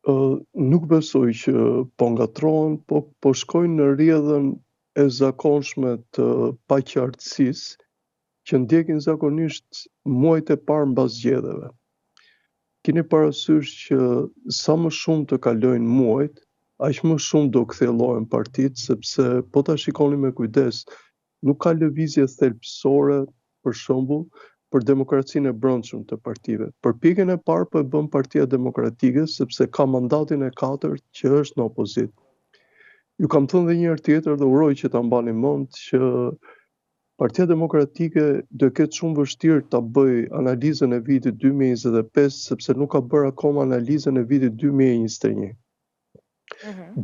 Nuk besoj që po ngatrohen, po shkojnë në rrjedhën e zakonshme të paqartësisë që ndjekin zakonisht muajt e parë mbas zgjedhjeve. Keni parasysh që sa më shumë të kalojnë muajt, aq më shumë do kthjellohen partitë, sepse po ta shikoni me kujdes, nuk ka lëvizje thelbësore, për shembull, për demokracinë e brendshme të partive. Përpjekjen e parë po e bën Partia Demokratike sepse ka mandatin e katërt që është në opozitë. Ju kam thënë edhe një herë tjetër dhe uroj që ta mbani mend që Partia Demokratike do ketë shumë vështirë ta bëj analizën e vitit 2025 sepse nuk ka bërë akoma analizën e vitit 2021.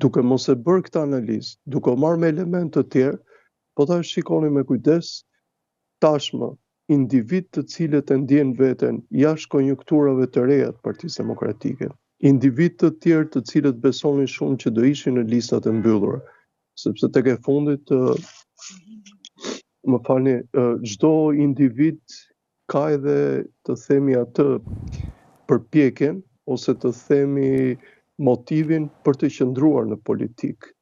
Duke mos e bërë këtë analizë, duke marrë me elemente të tjerë, po ta shikoni me kujdes, tashmë individ të cilët e ndjen veten jashtë konjunkturave të reja të Partisë Demokratike, individ të tjerë të cilët besonin shumë që do ishin në listat e mbyllura, sepse tek e fundit çdo individ ka edhe të themi atë përpjekjen ose të themi motivin për të qëndruar në politikë.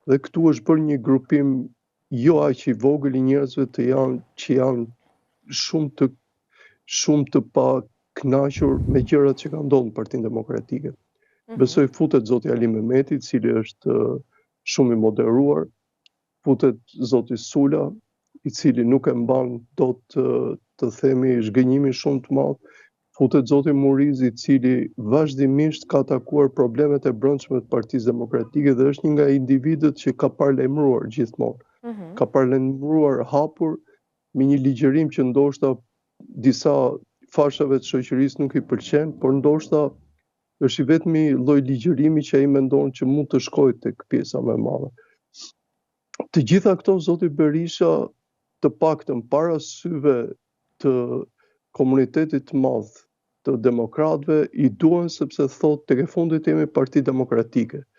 Dhe këtu është bërë një grupim jo aq i vogël i njerëzve që janë shumë të pa kënaqur me gjërat që kanë ndodhur në Partinë Demokratike. Besoj futet zoti Ali Mehmeti, i cili është shumë i moderuar, futet zoti Sula, i cili nuk e mban dot të themi zhgënjimin shumë të madh, futet zoti Murizi, i cili vazhdimisht ka takuar problemet e brendshme të Partisë Demokratike dhe është një nga individët që ka paralajmëruar gjithmonë. Ka paralajmëruar hapur me një ligjërim që ndoshta disa fashave të shoqërisë nuk i pëlqen, por ndoshta është i vetmi lloj ligjërimi që ai mendon që mund të shkojë tek pjesa më e madhe. Të gjitha këto zoti Berisha, të paktën para syve të komunitetit të madh të demokratëve, i duan sepse thotë tek e fundit jemi Parti Demokratike.